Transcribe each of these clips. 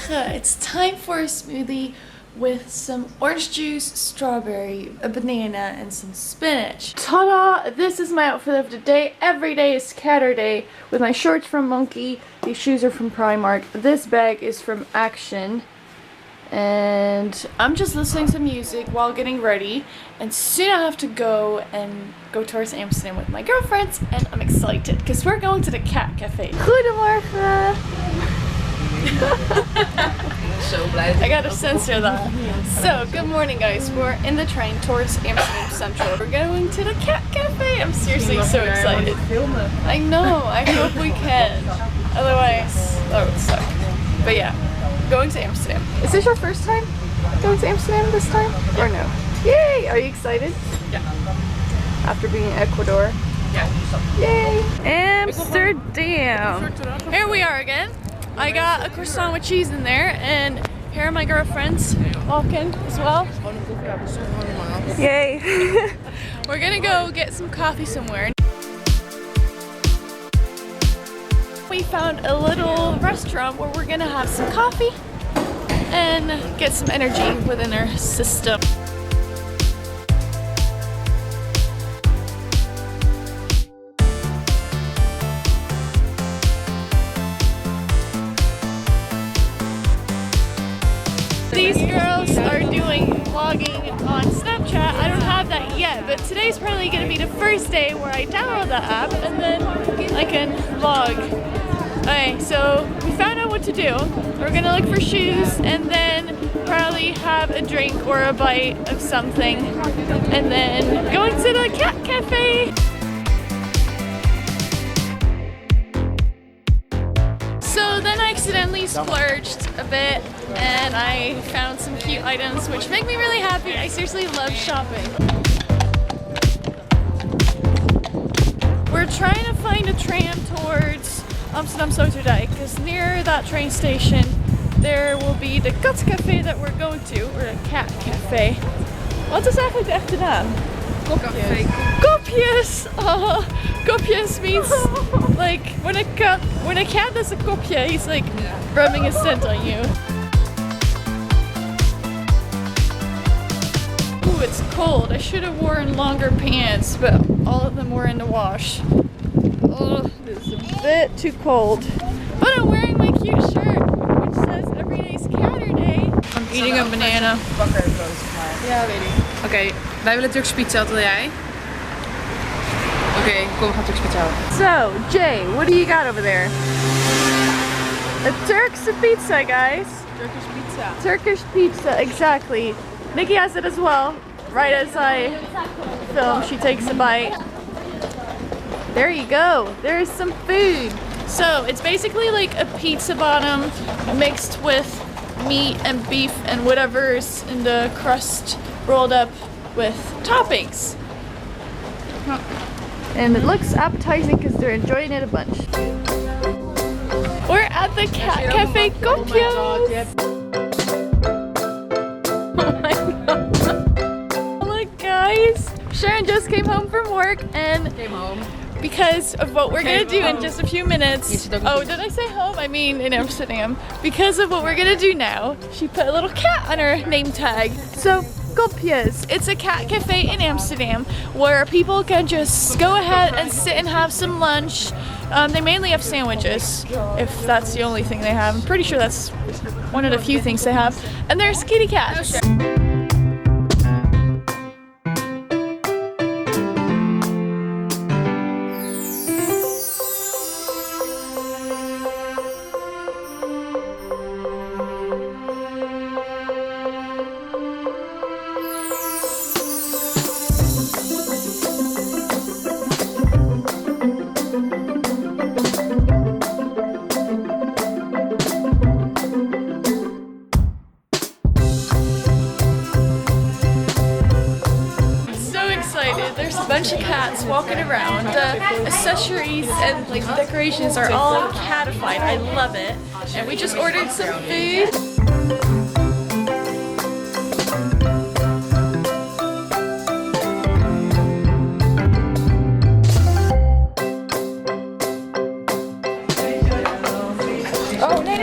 Goedemorgen. It's time for a smoothie with some orange juice, strawberry, a banana, and some spinach. Ta-da! This is my outfit of the day. Every day is scatter day with my shorts from Monkey. These shoes are from Primark. This bag is from Action. And I'm just listening to music while getting ready. And soon I have to go towards Amsterdam with my girlfriends. And I'm excited because we're going to the Cat Cafe. Goedemorgen! I gotta censor that. So, good morning guys. We're in the train towards Amsterdam Central. We're going to the Cat Cafe. I'm seriously so excited. I know, I hope we can. Otherwise, that would suck. But yeah, going to Amsterdam. Is this your first time going to Amsterdam this time? Or no? Yay! Are you excited? Yeah. After being in Ecuador? Yeah. Yay! Amsterdam! Here we are again. I got a croissant with cheese in there, and here are my girlfriends walking as well. Yay! We're gonna go get some coffee somewhere. We found a little restaurant where we're gonna have some coffee and get some energy within our system. These girls are doing vlogging on Snapchat. I don't have that yet, but today's probably going to be the first day where I download the app and then I can vlog. Okay, so we found out what to do. We're going to look for shoes and then probably have a drink or a bite of something and then going to the Cat Cafe. So then I accidentally splurged a bit and I found some cute items which make me really happy. I seriously love shopping. We're trying to find a tram towards Amsterdam Sloterdijk because near that train station there will be the Cat Cafe that we're going to, or the Cat Cafe. Wat is eigenlijk de echte naam? Kopjes. Kopjes! Oh, Kopjes means like when a cat does a kopje, he's like rubbing his scent on you. Ooh, it's cold. I should have worn longer pants, but all of them were in the wash. Oh, this is a bit too cold. But I'm wearing my cute shirt, which says every day's Scatter Day. I'm eating a banana. Ja, weet ik. Oké, wij willen Turkse pizza, wat wil jij? Oké, kom, we gaan Turkse pizza halen. So, Jay, what do you got over there? A Turk's pizza, guys. Turkish pizza. Turkish pizza, exactly. Nikki has it as well. Right as I film, she takes a bite. There you go. There's some food. So, it's basically like a pizza bottom mixed with meat and beef and whatever's in the crust rolled up with toppings. And it looks appetizing because they're enjoying it a bunch. We're at the Cat Cafe Kopjes. Oh my god. Look guys, Sharon just came home from work and because of what we're gonna do in just a few minutes. Oh, did I say home? I mean in Amsterdam. Because of what we're gonna do now, she put a little cat on her name tag. So, Kopjes. It's a cat cafe in Amsterdam where people can just go ahead and sit and have some lunch. They mainly have sandwiches, if that's the only thing they have. I'm pretty sure that's one of the few things they have. And there's kitty cats. There's a bunch of cats walking around. The accessories and like the decorations are all catified. I love it. And we just ordered some food. Oh, nee.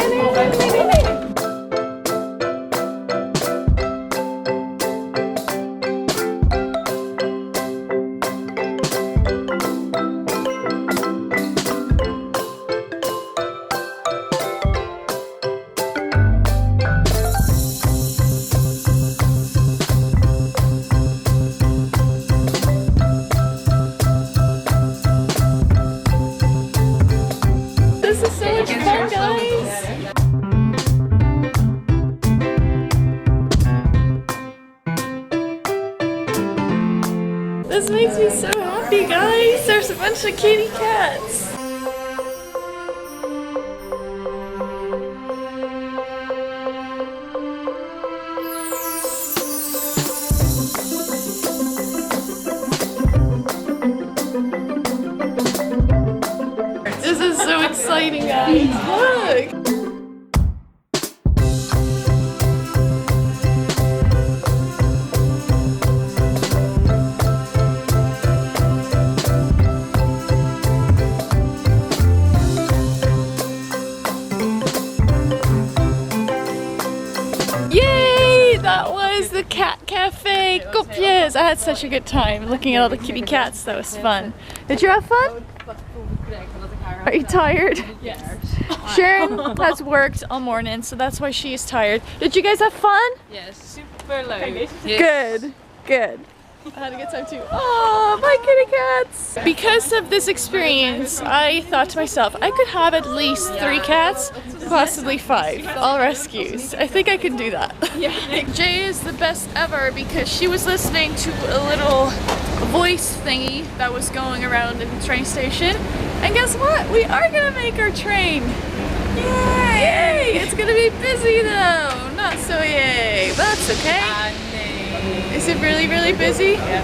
This makes me so happy, guys. There's a bunch of kitty cats. This is so exciting, guys. Look. Yay! That was the cat cafe, Kopjes. I had such a good time looking at all the kitty cats. That was fun. Did you have fun? Are you tired? Yes. Sharon has worked all morning, so that's why she is tired. Did you guys have fun? Yes, super leuk. Good, good. I had a good time too. Oh, my kitty cats! Because of this experience, I thought to myself, I could have at least 3 cats, possibly 5, all rescues. I think I could do that. Yeah. Jay is the best ever because she was listening to a little voice thingy that was going around in the train station. And guess what? We are gonna make our train. Yay! Yay! It's gonna be busy though. Not so yay. But that's okay. Is it really, really busy? Yeah.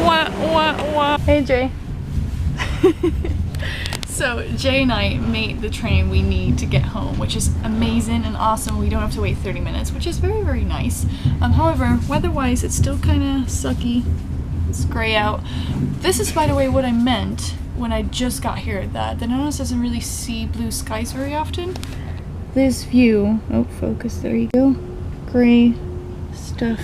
Wah, wah, wah. Hey, Jay. So, Jay and I made the train we need to get home, which is amazing and awesome. We don't have to wait 30 minutes, which is very, very nice. However, weather-wise, it's still kind of sucky. It's gray out. This is, by the way, what I meant when I just got here, that the Netherlands doesn't really see blue skies very often. This view, oh, focus, there you go. Gray stuff.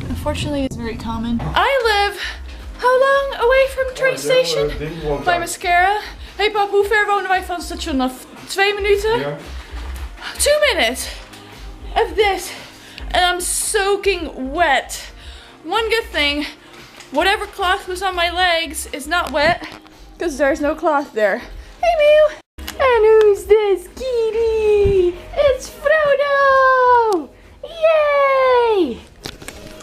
Unfortunately, it's very common. I live how long away from the train station? By Mascara. Hey pap, hoe ver wonen wij van het station af? 2 minuten? Yeah. 2 minutes of this, and I'm soaking wet. One good thing, whatever cloth was on my legs is not wet, because there's no cloth there. Hey Mew! And who's this kitty? It's Frodo! Yay!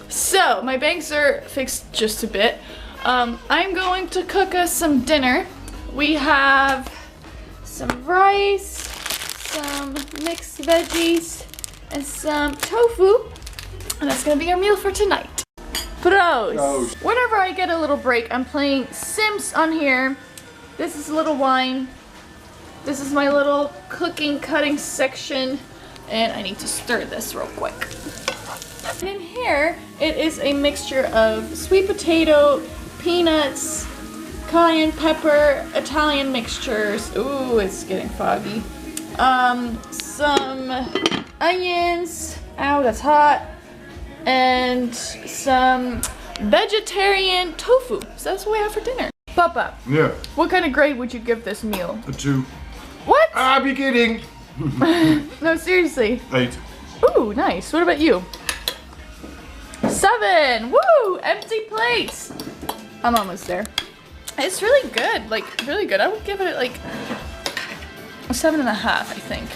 So, my bangs are fixed just a bit. I'm going to cook us some dinner. We have some rice, some mixed veggies, and some tofu. And that's gonna be our meal for tonight. Proost! Whenever I get a little break, I'm playing Sims on here. This is a little wine. This is my little cooking, cutting section. And I need to stir this real quick. And in here, it is a mixture of sweet potato, peanuts, cayenne pepper, Italian mixtures. Ooh, it's getting foggy. Some onions. Ow, that's hot. And some vegetarian tofu. So that's what we have for dinner. Papa. Yeah. What kind of grade would you give this meal? A 2. What? I'm kidding. No, seriously. 8. Ooh, nice. What about you? 7. Woo! Empty plates. I'm almost there. It's really good. Like, really good. I would give it like a 7.5, I think.